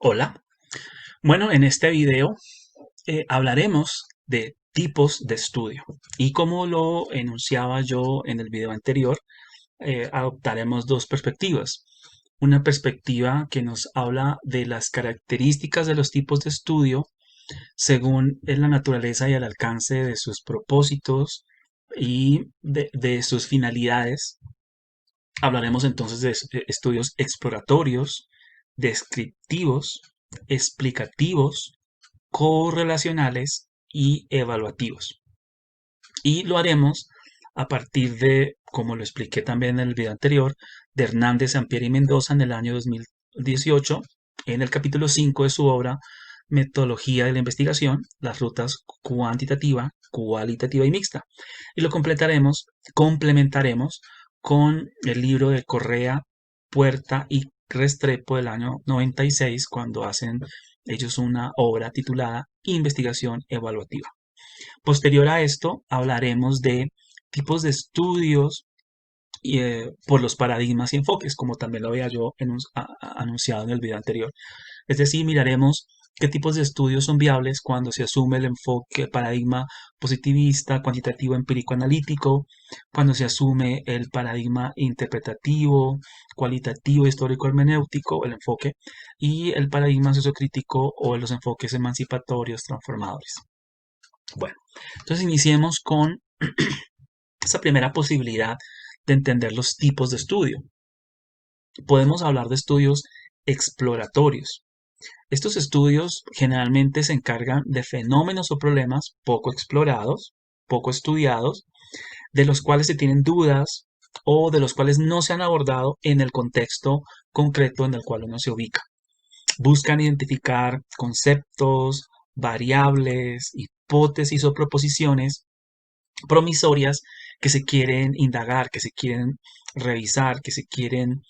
Hola. Bueno, en este video hablaremos de tipos de estudio y como lo enunciaba yo en el video anterior, adoptaremos dos perspectivas. Una perspectiva que nos habla de las características de los tipos de estudio según la naturaleza y el alcance de sus propósitos y de sus finalidades. Hablaremos entonces de estudios exploratorios, descriptivos, explicativos, correlacionales y evaluativos. Y lo haremos a partir de, como lo expliqué también en el video anterior, de Hernández, Sampieri y Mendoza en el año 2018, en el capítulo 5 de su obra Metodología de la investigación, las rutas cuantitativa, cualitativa y mixta. Y lo complementaremos con el libro de Correa, Puerta y Restrepo del año 96, cuando hacen ellos una obra titulada Investigación Evaluativa. Posterior a esto, hablaremos de tipos de estudios por los paradigmas y enfoques, como también lo había yo anunciado en el video anterior. Es decir, miraremos qué tipos de estudios son viables cuando se asume el enfoque paradigma positivista, cuantitativo, empírico, analítico, cuando se asume el paradigma interpretativo, cualitativo, histórico, hermenéutico, el enfoque, y el paradigma sociocrítico o los enfoques emancipatorios, transformadores. Bueno, entonces iniciemos con esa primera posibilidad de entender los tipos de estudio. Podemos hablar de estudios exploratorios. Estos estudios generalmente se encargan de fenómenos o problemas poco explorados, poco estudiados, de los cuales se tienen dudas o de los cuales no se han abordado en el contexto concreto en el cual uno se ubica. Buscan identificar conceptos, variables, hipótesis o proposiciones promisorias que se quieren indagar, que se quieren revisar, que se quieren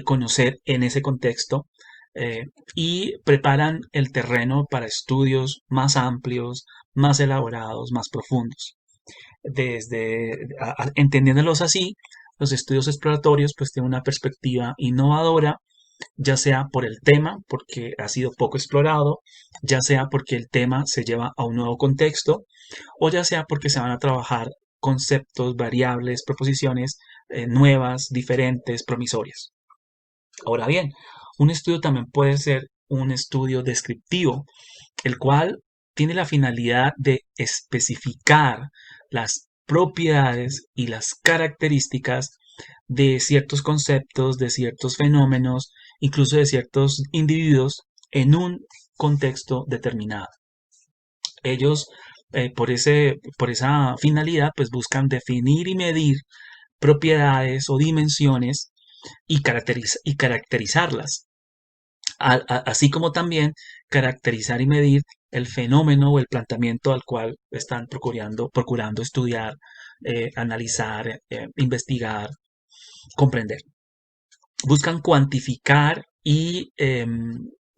conocer en ese contexto, eh, y preparan el terreno para estudios más amplios, más elaborados, más profundos. Entendiéndolos así, los estudios exploratorios pues tienen una perspectiva innovadora, ya sea por el tema, porque ha sido poco explorado, ya sea porque el tema se lleva a un nuevo contexto, o ya sea porque se van a trabajar conceptos, variables, proposiciones nuevas, diferentes, promisorias. Ahora bien, un estudio también puede ser un estudio descriptivo, el cual tiene la finalidad de especificar las propiedades y las características de ciertos conceptos, de ciertos fenómenos, incluso de ciertos individuos en un contexto determinado. Ellos, por esa finalidad, pues buscan definir y medir propiedades o dimensiones y caracterizarlas, así como también caracterizar y medir el fenómeno o el planteamiento al cual están procurando estudiar, analizar, investigar, comprender. Buscan cuantificar y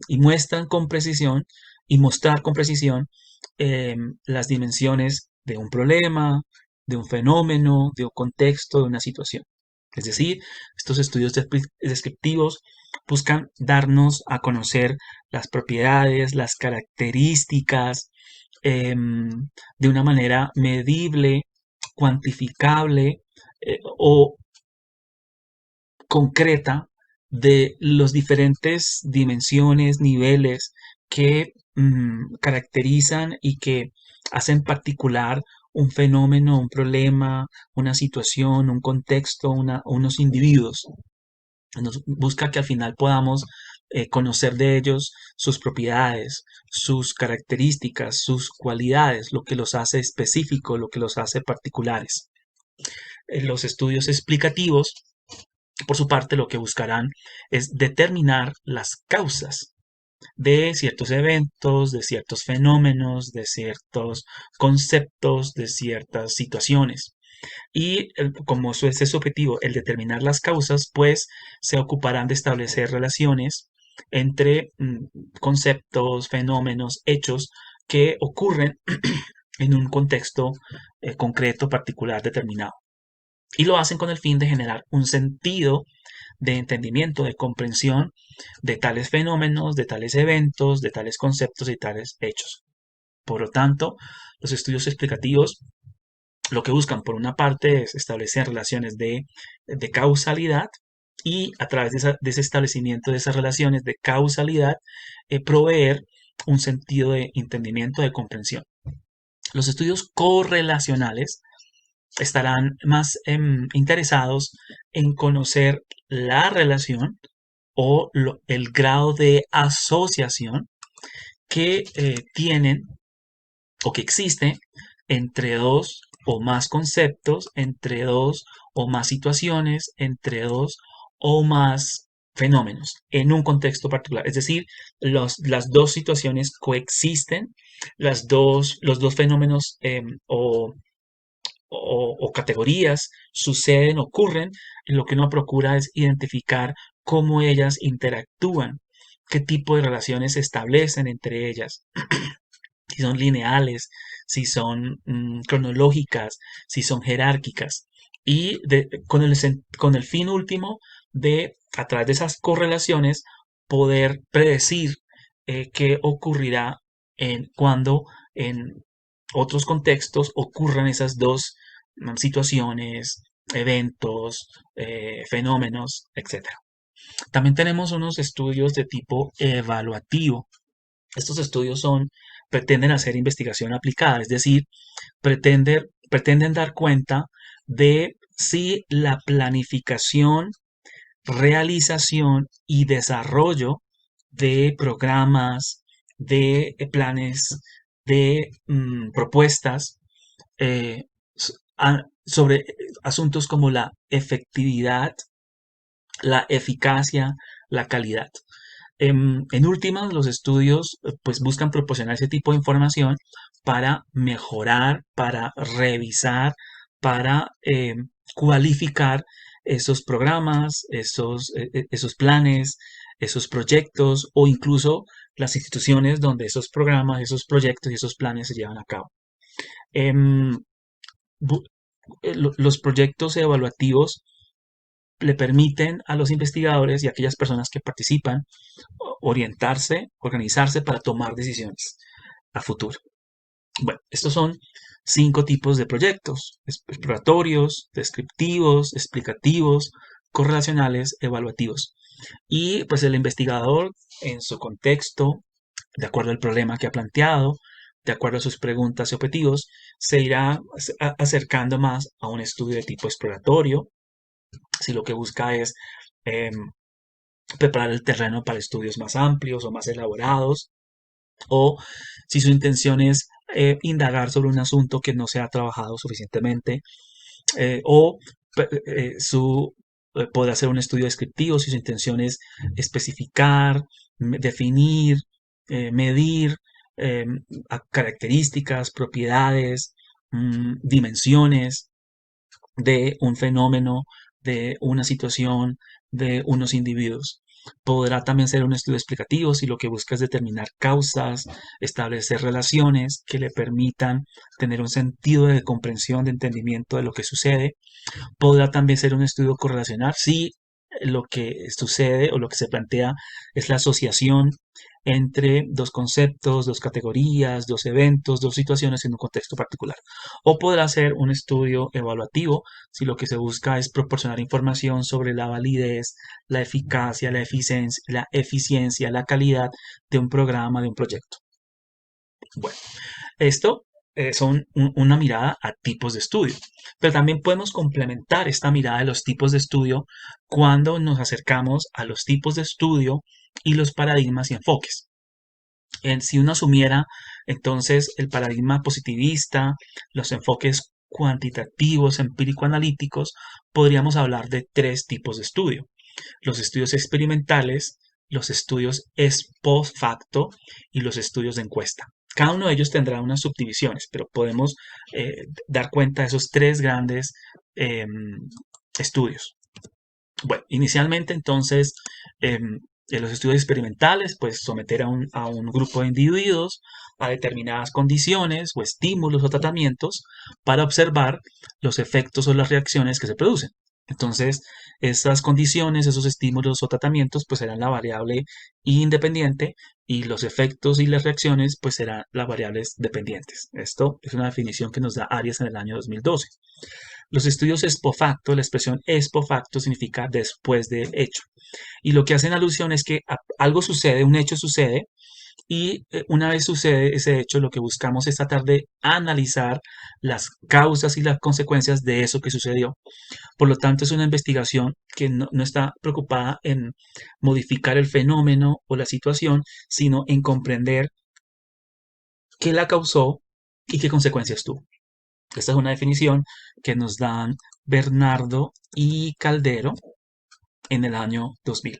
muestran con precisión y mostrar con precisión las dimensiones de un problema, de un fenómeno, de un contexto, de una situación. Es decir, estos estudios descriptivos buscan darnos a conocer las propiedades, las características de una manera medible, cuantificable o concreta de los diferentes dimensiones, niveles que caracterizan y que hacen particular un fenómeno, un problema, una situación, un contexto, unos individuos. Nos busca que al final podamos conocer de ellos sus propiedades, sus características, sus cualidades, lo que los hace específicos, lo que los hace particulares. Los estudios explicativos por su parte, lo que buscarán es determinar las causas de ciertos eventos, de ciertos fenómenos, de ciertos conceptos, de ciertas situaciones. Y como eso es su objetivo, el determinar las causas, pues se ocuparán de establecer relaciones entre conceptos, fenómenos, hechos que ocurren en un contexto concreto, particular, determinado. Y lo hacen con el fin de generar un sentido de entendimiento, de comprensión de tales fenómenos, de tales eventos, de tales conceptos y tales hechos. Por lo tanto, los estudios explicativos lo que buscan, por una parte, es establecer relaciones de causalidad y a través de ese establecimiento de esas relaciones de causalidad, proveer un sentido de entendimiento, de comprensión. Los estudios correlacionales estarán más interesados en conocer la relación o el grado de asociación que tienen o que existe entre dos o más conceptos, entre dos o más situaciones, entre dos o más fenómenos en un contexto particular. Es decir, las dos situaciones coexisten, los dos fenómenos o categorías suceden, ocurren, y lo que uno procura es identificar cómo ellas interactúan, qué tipo de relaciones se establecen entre ellas, si son lineales, si son cronológicas, si son jerárquicas, y con el fin último de, a través de esas correlaciones, poder predecir qué ocurrirá cuando en otros contextos ocurran esas dos situaciones, eventos, fenómenos, etcétera. También tenemos unos estudios de tipo evaluativo. Estos estudios pretenden hacer investigación aplicada, es decir, pretenden dar cuenta de si la planificación, realización y desarrollo de programas, de planes, de propuestas eh, sobre asuntos como la efectividad, la eficacia, la calidad. En últimas, los estudios pues buscan proporcionar ese tipo de información para mejorar, para revisar, para cualificar esos programas, esos planes, esos proyectos o incluso las instituciones donde esos programas, esos proyectos y esos planes se llevan a cabo. Em, los proyectos evaluativos le permiten a los investigadores y a aquellas personas que participan orientarse, organizarse para tomar decisiones a futuro. Bueno, estos son 5 tipos de proyectos: exploratorios, descriptivos, explicativos, correlacionales, evaluativos. Y pues el investigador en su contexto, de acuerdo al problema que ha planteado, de acuerdo a sus preguntas y objetivos, se irá acercando más a un estudio de tipo exploratorio, si lo que busca es eh, preparar el terreno para estudios más amplios o más elaborados, o si su intención es indagar sobre un asunto que no se ha trabajado suficientemente, o poder hacer un estudio descriptivo si su intención es especificar, definir, medir eh, características, propiedades, dimensiones de un fenómeno, de una situación, de unos individuos. Podrá también ser un estudio explicativo si lo que busca es determinar causas, establecer relaciones que le permitan tener un sentido de comprensión, de entendimiento de lo que sucede. Podrá también ser un estudio correlacional si lo que sucede o lo que se plantea es la asociación entre dos conceptos, dos categorías, dos eventos, dos situaciones en un contexto particular. O podrá ser un estudio evaluativo si lo que se busca es proporcionar información sobre la validez, la eficacia, la eficiencia, la calidad de un programa, de un proyecto. Bueno, esto son una mirada a tipos de estudio, pero también podemos complementar esta mirada de los tipos de estudio cuando nos acercamos a los tipos de estudio y los paradigmas y enfoques. Si uno asumiera entonces el paradigma positivista, los enfoques cuantitativos, empírico-analíticos, podríamos hablar de 3 tipos de estudio: los estudios experimentales, los estudios ex post facto y los estudios de encuesta. Cada uno de ellos tendrá unas subdivisiones, pero podemos dar cuenta de esos 3 grandes eh, estudios. Bueno, inicialmente entonces en los estudios experimentales, pues someter a un grupo de individuos a determinadas condiciones o estímulos o tratamientos para observar los efectos o las reacciones que se producen. Entonces, esas condiciones, esos estímulos o tratamientos, pues serán la variable independiente y los efectos y las reacciones, pues serán las variables dependientes. Esto es una definición que nos da Arias en el año 2012. Los estudios ex post facto, la expresión ex post facto significa después del hecho. Y lo que hacen alusión es que algo sucede, un hecho sucede, y una vez sucede ese hecho, lo que buscamos es tratar de analizar las causas y las consecuencias de eso que sucedió. Por lo tanto, es una investigación que no está preocupada en modificar el fenómeno o la situación, sino en comprender qué la causó y qué consecuencias tuvo. Esta es una definición que nos dan Bernardo y Caldero en el año 2000.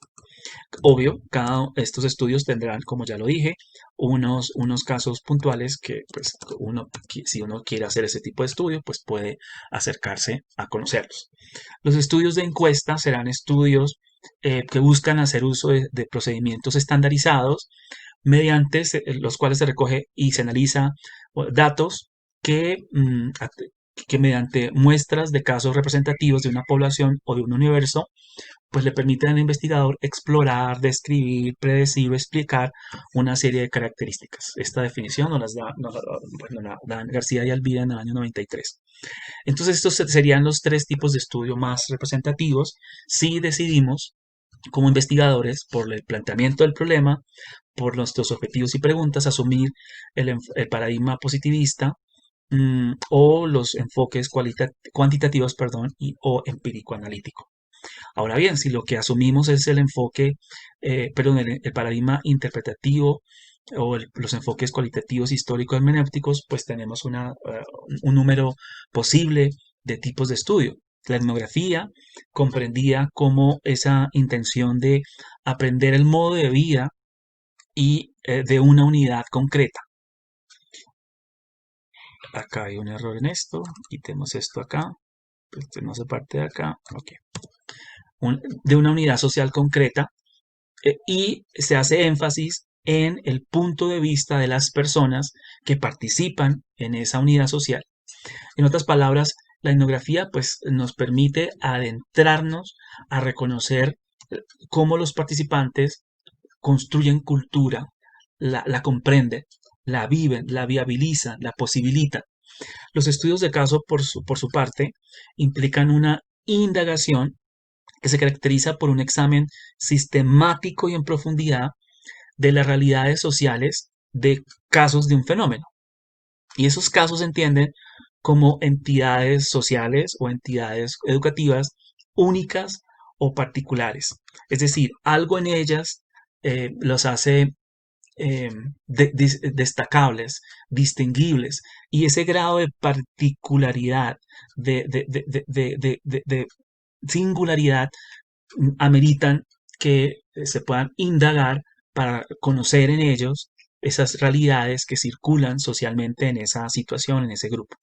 Obvio, cada estos estudios tendrán, como ya lo dije, unos casos puntuales que pues, si uno quiere hacer ese tipo de estudio, pues puede acercarse a conocerlos. Los estudios de encuesta serán estudios que buscan hacer uso de procedimientos estandarizados mediante los cuales se recoge y se analiza datos que, que mediante muestras de casos representativos de una población o de un universo, pues le permiten al investigador explorar, describir, predecir o explicar una serie de características. Esta definición nos la dan García y Alvira en el año 93. Entonces estos serían los tres tipos de estudio más representativos si decidimos como investigadores, por el planteamiento del problema, por nuestros objetivos y preguntas, asumir el paradigma positivista o los enfoques cuantitativos, perdón, o empírico-analítico. Ahora bien, si lo que asumimos es el enfoque, perdón, el paradigma interpretativo o los enfoques cualitativos históricos hermenéuticos, pues tenemos un número posible de tipos de estudio. La etnografía comprendía como esa intención de aprender el modo de vida y de una unidad concreta. Acá hay un error en esto, quitemos esto acá, este no se parte de acá, ok. De una unidad social concreta y se hace énfasis en el punto de vista de las personas que participan en esa unidad social. En otras palabras, la etnografía pues, nos permite adentrarnos a reconocer cómo los participantes construyen cultura, la comprenden, la viven, la viabilizan, la posibilitan. Los estudios de caso, por su parte, implican una indagación que se caracteriza por un examen sistemático y en profundidad de las realidades sociales de casos de un fenómeno. Y esos casos se entienden como entidades sociales o entidades educativas únicas o particulares. Es decir, algo en ellas los hace destacables, distinguibles, y ese grado de particularidad, de singularidad, ameritan que se puedan indagar para conocer en ellos esas realidades que circulan socialmente en esa situación, en ese grupo.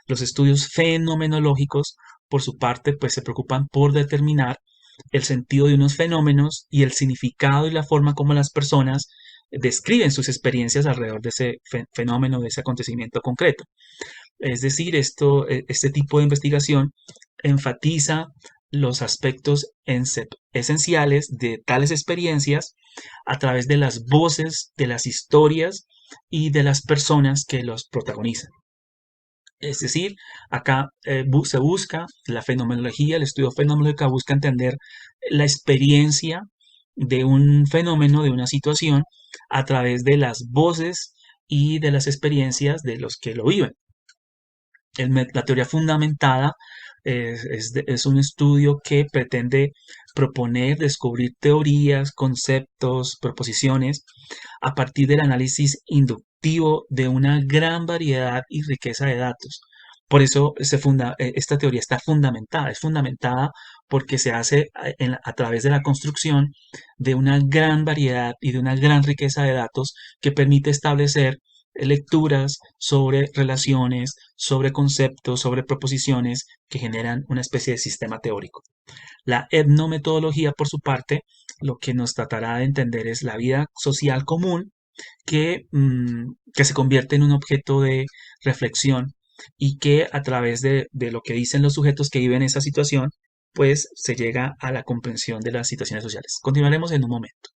Los estudios fenomenológicos, por su parte, pues se preocupan por determinar el sentido de unos fenómenos y el significado y la forma como las personas describen sus experiencias alrededor de ese fenómeno, de ese acontecimiento concreto. Es decir, este tipo de investigación enfatiza los aspectos esenciales de tales experiencias a través de las voces, de las historias y de las personas que los protagonizan. Es decir, acá se busca la fenomenología, el estudio fenomenológico busca entender la experiencia de un fenómeno, de una situación, a través de las voces y de las experiencias de los que lo viven. La teoría fundamentada es un estudio que pretende proponer, descubrir teorías, conceptos, proposiciones a partir del análisis inductivo de una gran variedad y riqueza de datos. Por eso esta teoría está fundamentada, es fundamentada porque se hace a través de la construcción de una gran variedad y de una gran riqueza de datos que permite establecer lecturas sobre relaciones, sobre conceptos, sobre proposiciones que generan una especie de sistema teórico. La etnometodología, por su parte, lo que nos tratará de entender es la vida social común que se convierte en un objeto de reflexión y que a través de lo que dicen los sujetos que viven esa situación, pues se llega a la comprensión de las situaciones sociales. Continuaremos en un momento.